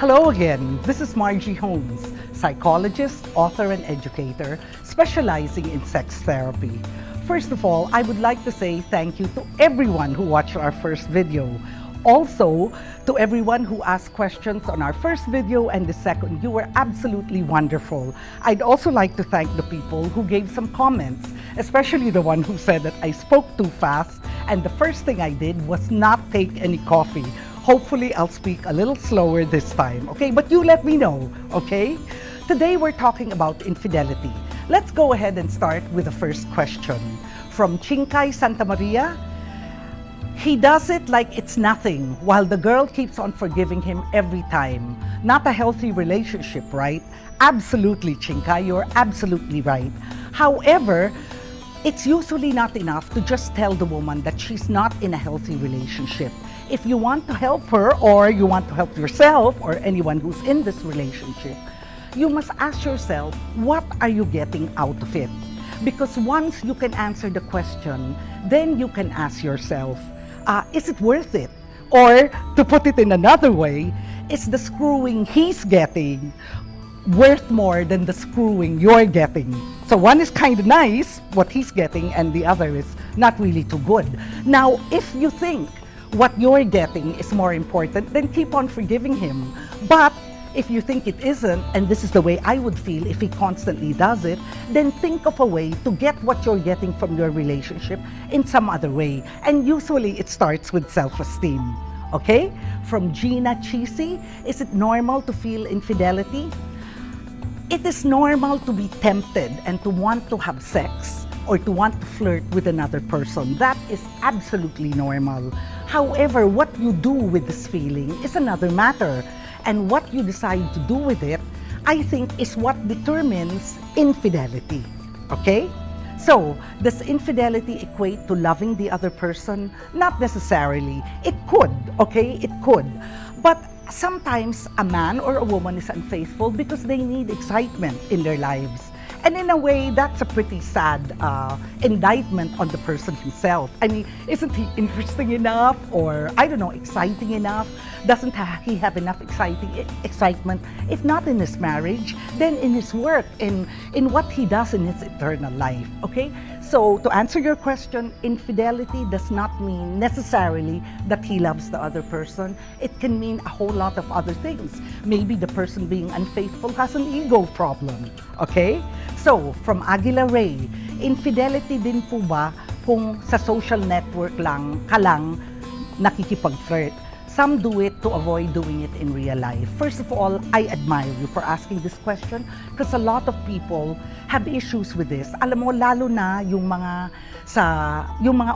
Hello again, this is Margie Holmes, psychologist, author, and educator specializing in sex therapy. First of all, I would like to say thank you to everyone who watched our first video. Also, to everyone who asked questions on our first video and the second, you were absolutely wonderful. I'd also like to thank the people who gave some comments, especially the one who said that I spoke too fast and the first thing I did was not take any coffee. Hopefully, I'll speak a little slower this time, okay? But you let me know, okay? Today, we're talking about infidelity. Let's go ahead and start with the first question. From Chinkay Santa Maria, he does it like it's nothing, while the girl keeps on forgiving him every time. Not a healthy relationship, right? Absolutely, Chinkay, you're absolutely right. However, it's usually not enough to just tell the woman that she's not in a healthy relationship. If you want to help her or you want to help yourself or anyone who's in this relationship, you must ask yourself, what are you getting out of it? Because once you can answer the question, then you can ask yourself, is it worth it? Or to put it in another way, is the screwing he's getting worth more than the screwing you're getting? So one is kind of nice, what he's getting, and the other is not really too good. Now, if you think what you're getting is more important, then keep on forgiving him. But if you think it isn't, and this is the way I would feel if he constantly does it, then think of a way to get what you're getting from your relationship in some other way. And usually it starts with self-esteem, okay? From Gina Cheesy, is it normal to feel infidelity? It is normal to be tempted and to want to have sex or to want to flirt with another person. That is absolutely normal. However, what you do with this feeling is another matter. And what you decide to do with it, I think, is what determines infidelity. Okay? So, does infidelity equate to loving the other person? Not necessarily. It could, okay? It could. But sometimes a man or a woman is unfaithful because they need excitement in their lives. And in a way, that's a pretty sad indictment on the person himself. I mean, isn't he interesting enough, or I don't know, exciting enough? Doesn't he have enough excitement? If not in his marriage, then in his work, in what he does in his eternal life, okay? So to answer your question, infidelity does not mean necessarily that he loves the other person. It can mean a whole lot of other things. Maybe the person being unfaithful has an ego problem, okay? So, from Aguila Ray, infidelity din po ba kung sa social network lang ka lang nakikipag-flirt? Some do it to avoid doing it in real life. First of all, I admire you for asking this question because a lot of people have issues with this. Alam mo, lalo na yung mga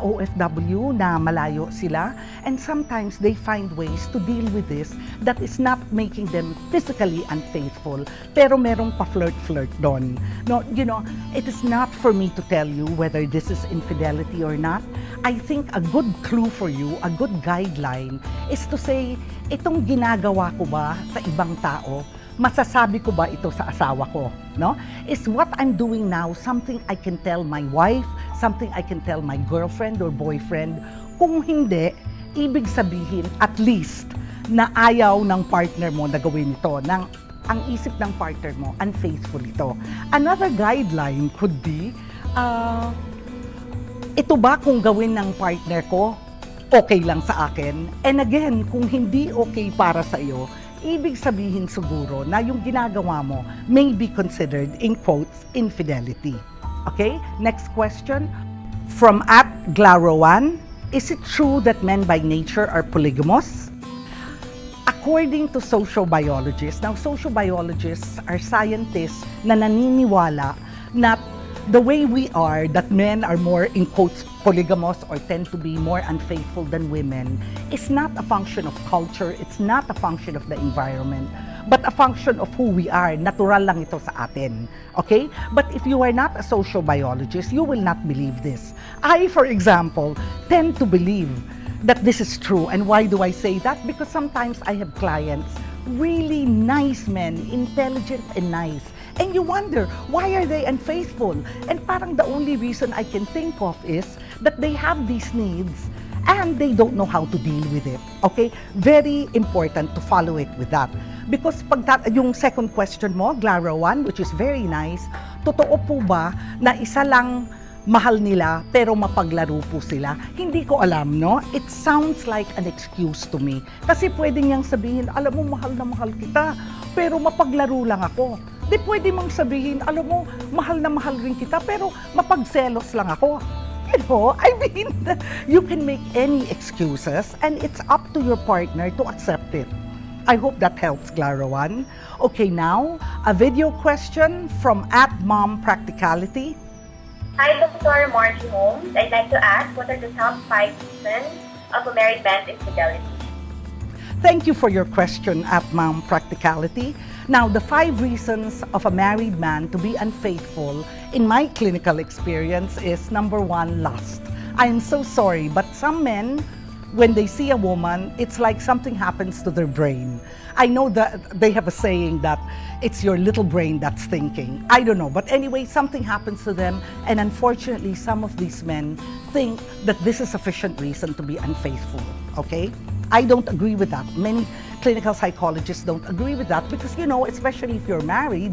OFW na malayo sila, and sometimes they find ways to deal with this that is not making them physically unfaithful, pero merong pa-flirt-flirt doon. No, you know, it is not for me to tell you whether this is infidelity or not. I think a good clue for you, a good guideline, is to say, itong ginagawa ko ba sa ibang tao, masasabi ko ba ito sa asawa ko? No? Is what I'm doing now something I can tell my wife, something I can tell my girlfriend or boyfriend? Kung hindi, ibig sabihin at least na ayaw ng partner mo na gawin ito, ang isip ng partner mo, unfaithful ito. Another guideline could be, ito ba kung gawin ng partner ko, okay lang sa akin? And again, kung hindi okay para sa iyo, ibig sabihin siguro na yung ginagawa mo may be considered, in quotes, infidelity. Okay? Next question. From @Glarowan, is it true that men by nature are polygamous? According to sociobiologists, now sociobiologists are scientists na naniniwala na the way we are, that men are more, in quotes, polygamous or tend to be more unfaithful than women, is not a function of culture, it's not a function of the environment, but a function of who we are. Natural lang ito sa atin. Okay? But if you are not a sociobiologist, you will not believe this. I, for example, tend to believe that this is true. And why do I say that? Because sometimes I have clients, really nice men, intelligent and nice, and you wonder, why are they unfaithful? And parang the only reason I can think of is that they have these needs and they don't know how to deal with it. Okay? Very important to follow it with that. Because yung second question mo, Glara 1, which is very nice, totoo po ba na isa lang mahal nila pero mapaglaro po sila? Hindi ko alam, no? It sounds like an excuse to me. Kasi pwede niyang sabihin, alam mo, mahal na mahal kita, pero mapaglaro lang ako. Di pwede mong sabihin, alam mo, mahal na mahal rin kita, pero mapagselos lang ako. You know, I mean, you can make any excuses and it's up to your partner to accept it. I hope that helps, Clara 1. Okay, now, a video question from @MomPracticality. Hi, Dr. Margie Holmes. I'd like to ask, what are the top 5 reasons of a married man's infidelity? Thank you for your question, @MomPracticality. Now, the 5 reasons of a married man to be unfaithful in my clinical experience is number 1, lust. I am so sorry, but some men, when they see a woman, it's like something happens to their brain. I know that they have a saying that it's your little brain that's thinking. I don't know, but anyway, something happens to them, and unfortunately, some of these men think that this is sufficient reason to be unfaithful, okay? I don't agree with that. Many clinical psychologists don't agree with that because, you know, especially if you're married,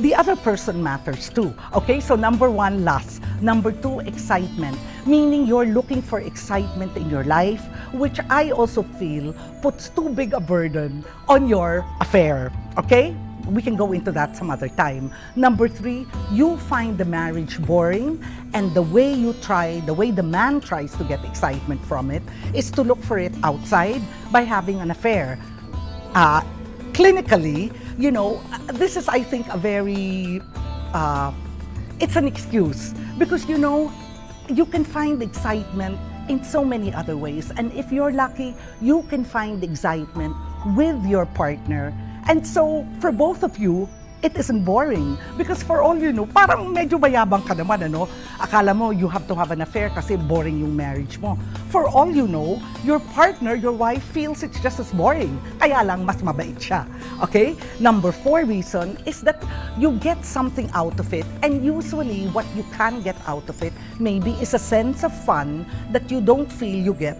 the other person matters too. Okay, so number 1, lust. Number 2, excitement, meaning you're looking for excitement in your life, which I also feel puts too big a burden on your affair. Okay? We can go into that some other time. Number 3, you find the marriage boring, and the way the man tries to get excitement from it is to look for it outside by having an affair. Clinically, you know, this is, I think, a very, it's an excuse because, you know, you can find excitement in so many other ways. And if you're lucky, you can find excitement with your partner. And so, for both of you, it isn't boring. Because for all you know, parang medyo mayabang ka naman, ano? Akala mo, you have to have an affair kasi boring yung marriage mo. For all you know, your partner, your wife, feels it's just as boring. Kaya lang, mas mabait siya. Okay? Number 4 reason is that you get something out of it. And usually, what you can get out of it, maybe, is a sense of fun that you don't feel you get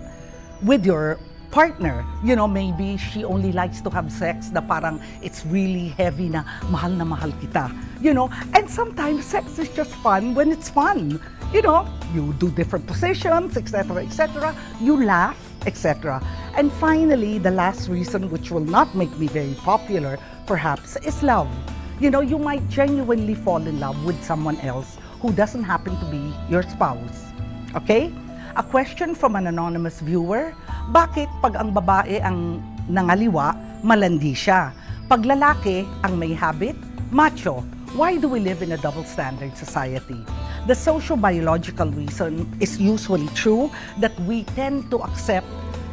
with your partner. You know, maybe she only likes to have sex na parang it's really heavy na mahal kita. You know, and sometimes sex is just fun when it's fun. You know, you do different positions, etc., etc. You laugh, etc. And finally, the last reason, which will not make me very popular, perhaps, is love. You know, you might genuinely fall in love with someone else who doesn't happen to be your spouse. Okay? A question from an anonymous viewer, bakit pag ang babae ang nangaliwa, malandi siya? Pag lalaki ang may habit, macho. Why do we live in a double standard society? The socio-biological reason is usually true that we tend to accept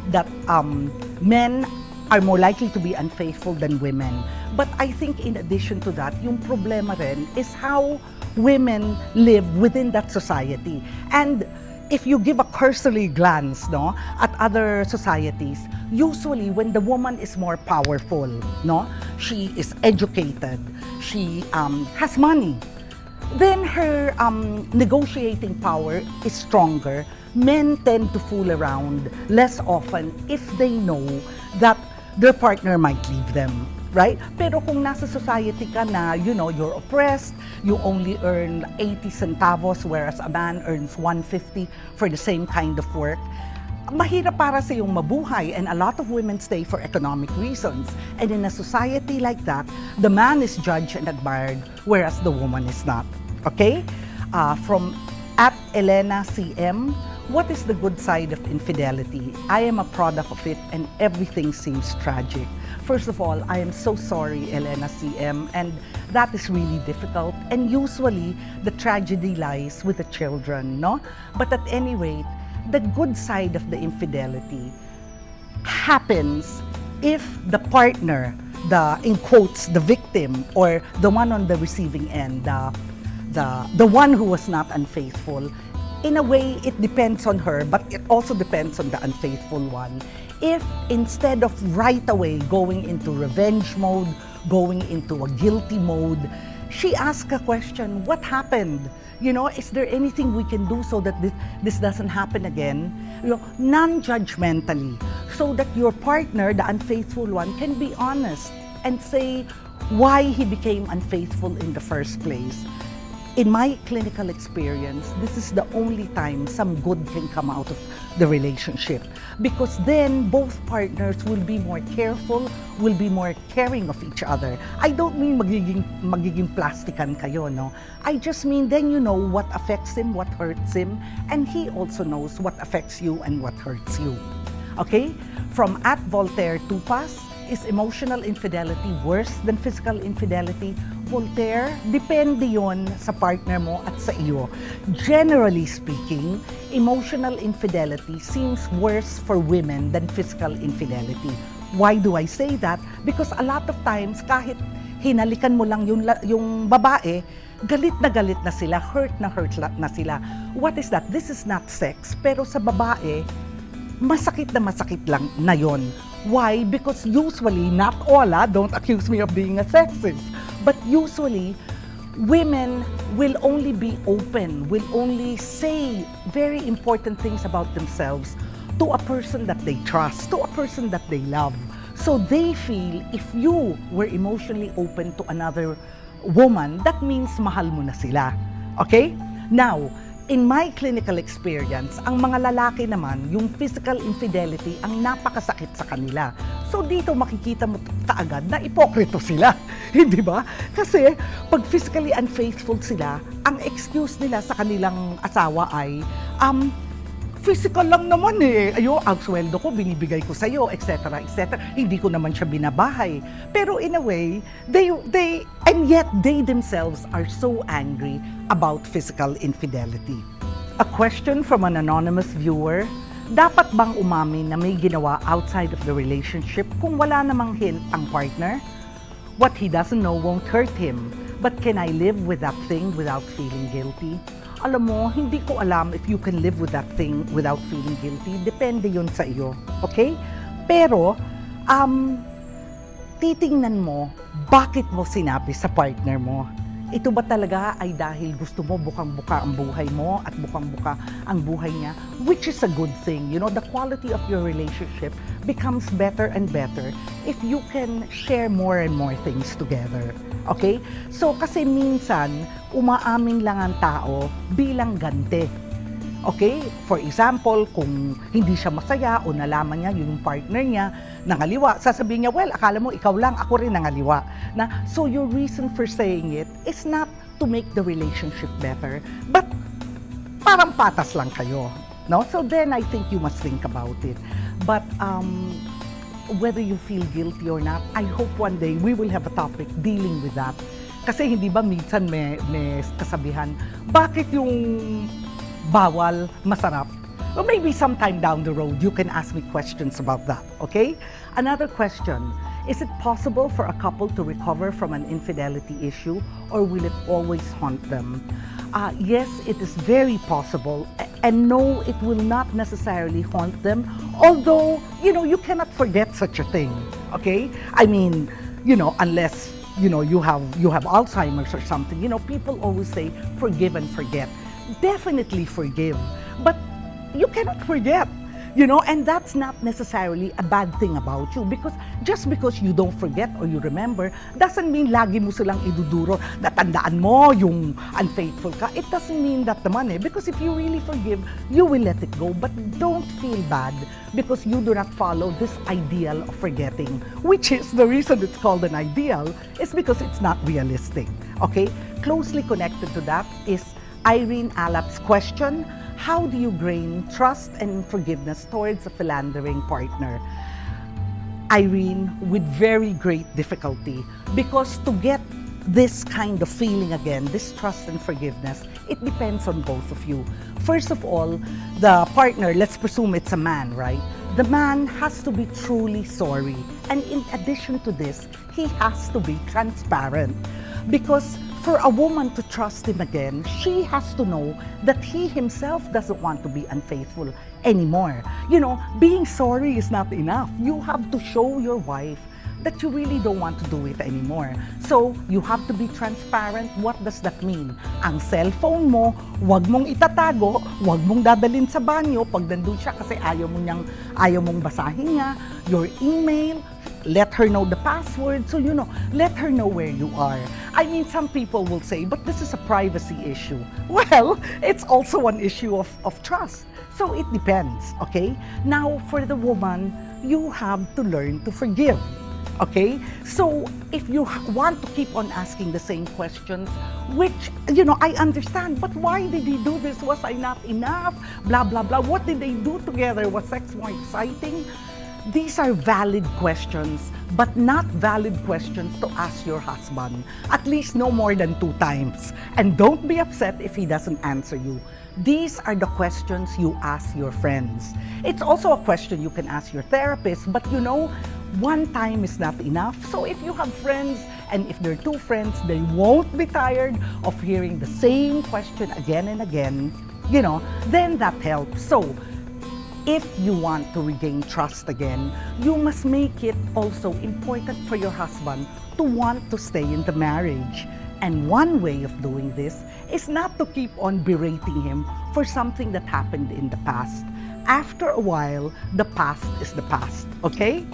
that men are more likely to be unfaithful than women. But I think in addition to that, yung problema rin is how women live within that society. And if you give a cursory glance, no, at other societies, usually when the woman is more powerful, no, she is educated, she has money, then her negotiating power is stronger. Men tend to fool around less often if they know that their partner might leave them. Right? Pero kung nasa society ka na, you know, you're oppressed, you only earn 80 centavos whereas a man earns 150 for the same kind of work, mahirap para sa yung mabuhay, and a lot of women stay for economic reasons. And in a society like that, the man is judged and admired whereas the woman is not. Okay? From @ElenaCM, what is the good side of infidelity? I am a product of it and everything seems tragic. First of all, I am so sorry, Elena CM, and that is really difficult. And usually, the tragedy lies with the children, no? But at any rate, the good side of the infidelity happens if the partner, in quotes, the victim, or the one on the receiving end, the one who was not unfaithful, in a way, it depends on her, but it also depends on the unfaithful one. If instead of right away going into revenge mode, going into a guilty mode, she asked a question, what happened? You know, is there anything we can do so that this doesn't happen again? You know, non-judgmentally, so that your partner, the unfaithful one, can be honest and say why he became unfaithful in the first place. In my clinical experience, this is the only time some good can come out of the relationship, because then both partners will be more careful, will be more caring of each other. I don't mean magiging plastikan kayo, no? I just mean then you know what affects him, what hurts him, and he also knows what affects you and what hurts you. Okay? From @Voltaire Tupas, is emotional infidelity worse than physical infidelity? Voltaire, depende yon sa partner mo at sa iyo. Generally speaking, emotional infidelity seems worse for women than physical infidelity. Why do I say that? Because a lot of times, kahit hinalikan mo lang yung babae, galit na sila, hurt na sila. What is that? This is not sex. Pero sa babae, masakit lang na yon. Why? Because usually, not all, don't accuse me of being a sexist, but usually, women will only be open, will only say very important things about themselves to a person that they trust, to a person that they love. So they feel if you were emotionally open to another woman, that means mahal mo na sila. Okay? Now, in my clinical experience, ang mga lalaki naman, yung physical infidelity, ang napakasakit sa kanila. So dito makikita mo kaagad na ipokrito sila. Hindi ba? Kasi pag physically unfaithful sila, ang excuse nila sa kanilang asawa ay, physical lang naman eh. Ayo, ang sweldo ko, binibigay ko sa'yo, etc., etc. Hindi ko naman siya binabahay. Pero in a way, and yet they themselves are so angry about physical infidelity. A question from an anonymous viewer, dapat bang umamin na may ginawa outside of the relationship kung wala namang hint ang partner? What he doesn't know won't hurt him. But can I live with that thing without feeling guilty? Alam mo, hindi ko alam if you can live with that thing without feeling guilty. Depende yun sa iyo. Okay? Pero, titingnan mo, bakit mo sinabi sa partner mo? Ito ba talaga ay dahil gusto mo bukang-buka ang buhay mo at bukang-buka ang buhay niya? Which is a good thing. You know, the quality of your relationship becomes better and better if you can share more and more things together. Okay? So, kasi minsan, umaamin lang ang tao bilang ganti. Okay? For example, kung hindi siya masaya o nalaman niya yung partner niya nangaliwa, sasabihin niya, well, akala mo ikaw lang, ako rin nangaliwa. So your reason for saying it is not to make the relationship better, but parang patas lang kayo. No? So then I think you must think about it. But whether you feel guilty or not, I hope one day we will have a topic dealing with that. Kasi hindi ba minsan may kasabihan, bakit yung bawal masarap? Well, maybe sometime down the road, you can ask me questions about that, okay? Another question, is it possible for a couple to recover from an infidelity issue, or will it always haunt them? Yes, it is very possible, and no, it will not necessarily haunt them, although, you know, you cannot forget such a thing, okay? I mean, you know, unless, you know, you have Alzheimer's or something, you know, people always say, forgive and forget. Definitely forgive, but you cannot forget, you know, and that's not necessarily a bad thing about you, because just because you don't forget or you remember doesn't mean lagi mo silang iduduro na tandaan mo yung unfaithful ka. It doesn't mean that naman eh, because if you really forgive, you will let it go, but don't feel bad because you do not follow this ideal of forgetting, which is the reason it's called an ideal, is because it's not realistic, okay? Closely connected to that is Irene Alap's question, how do you gain trust and forgiveness towards a philandering partner? Irene, with very great difficulty, because to get this kind of feeling again, this trust and forgiveness, it depends on both of you. First of all, the partner, let's presume it's a man, right? The man has to be truly sorry. And in addition to this, he has to be transparent. Because for a woman to trust him again, she has to know that he himself doesn't want to be unfaithful anymore. You know, being sorry is not enough. You have to show your wife that you really don't want to do it anymore. So, you have to be transparent. What does that mean? Ang cellphone mo, wag mong itatago, wag mong dadalhin sa banyo pag nandun siya kasi ayaw mong basahin niya. Your email, let her know the password. So, let her know where you are. I mean, some people will say, but this is a privacy issue. Well, it's also an issue of trust. So, it depends, okay? Now, for the woman, you have to learn to forgive. Okay? So, if you want to keep on asking the same questions, which, I understand, but why did he do this? Was I not enough? Blah, blah, blah. What did they do together? Was sex more exciting? These are valid questions, but not valid questions to ask your husband. At least no more than 2 times. And don't be upset if he doesn't answer you. These are the questions you ask your friends. It's also a question you can ask your therapist, but one time is not enough. So if you have friends, and if they're 2 friends, they won't be tired of hearing the same question again and again, then that helps. So, if you want to regain trust again, you must make it also important for your husband to want to stay in the marriage. And one way of doing this is not to keep on berating him for something that happened in the past. After a while, the past is the past, okay?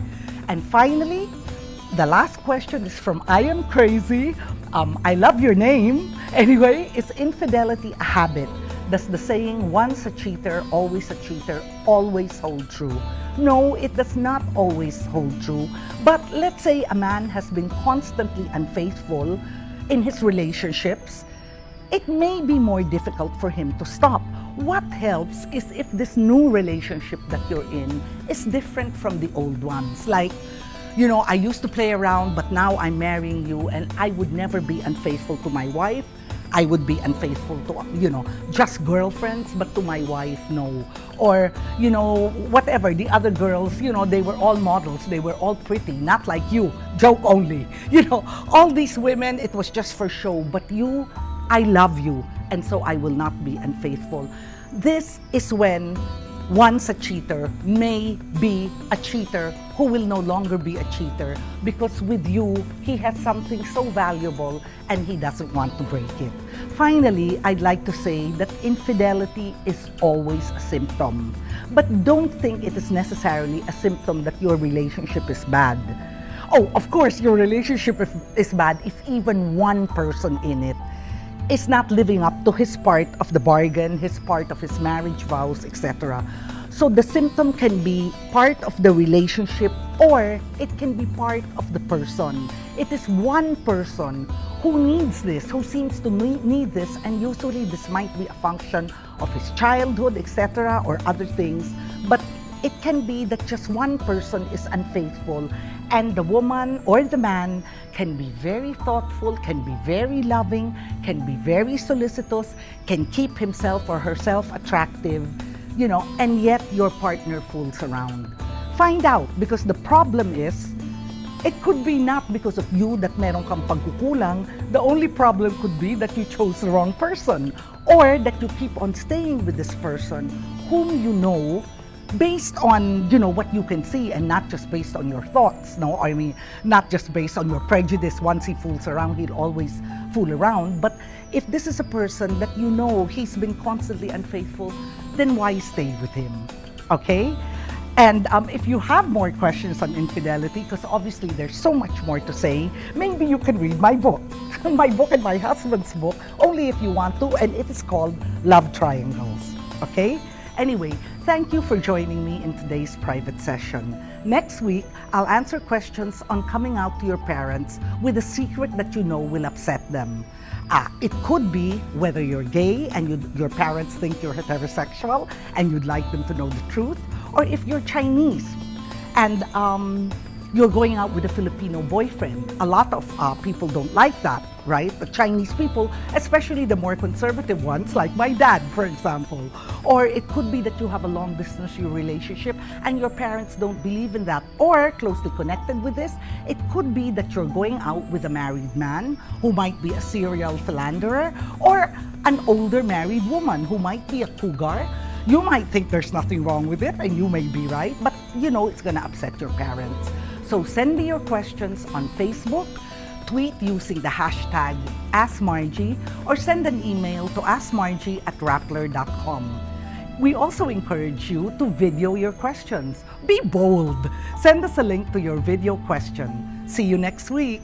And finally, the last question is from I Am Crazy. I love your name. Anyway, is infidelity a habit? Does the saying, once a cheater, always hold true? No, it does not always hold true. But let's say a man has been constantly unfaithful in his relationships. It may be more difficult for him to stop. What helps is if this new relationship that you're in is different from the old ones. Like, I used to play around, but now I'm marrying you, and I would never be unfaithful to my wife. I would be unfaithful to, just girlfriends, but to my wife, no. Or, whatever, the other girls, they were all models, they were all pretty, not like you, joke only. All these women, it was just for show, but you, I love you, and so I will not be unfaithful. This is when once a cheater may be a cheater who will no longer be a cheater because with you, he has something so valuable and he doesn't want to break it. Finally, I'd like to say that infidelity is always a symptom. But don't think it is necessarily a symptom that your relationship is bad. Oh, of course, your relationship is bad if even one person in it is not living up to his part of the bargain, his part of his marriage vows, etc. So the symptom can be part of the relationship or it can be part of the person. It is one person who needs this, who seems to need this, and usually this might be a function of his childhood, etc., or other things. But it can be that just one person is unfaithful and the woman or the man can be very thoughtful, can be very loving, can be very solicitous, can keep himself or herself attractive, and yet your partner fools around. Find out, because the problem is, it could be not because of you that meron kang pagkukulang. The only problem could be that you chose the wrong person or that you keep on staying with this person whom you know based on, what you can see and not just based on your thoughts, no? I mean, not just based on your prejudice. Once he fools around, he'll always fool around. But if this is a person that he's been constantly unfaithful, then why stay with him, okay? And if you have more questions on infidelity, because obviously there's so much more to say, maybe you can read my book, my book and my husband's book, only if you want to, and it is called Love Triangles, okay? Anyway, thank you for joining me in today's private session. Next week, I'll answer questions on coming out to your parents with a secret that will upset them. It could be whether you're gay and your parents think you're heterosexual and you'd like them to know the truth, or if you're Chinese and you're going out with a Filipino boyfriend. A lot of people don't like that, right? The Chinese people, especially the more conservative ones, like my dad, for example. Or it could be that you have a long-distance relationship and your parents don't believe in that. Or, closely connected with this, it could be that you're going out with a married man who might be a serial philanderer, or an older married woman who might be a cougar. You might think there's nothing wrong with it, and you may be right, but it's gonna upset your parents. So send me your questions on Facebook, tweet using the hashtag AskMargie, or send an email to askmargie@rappler.com. We also encourage you to video your questions. Be bold. Send us a link to your video question. See you next week.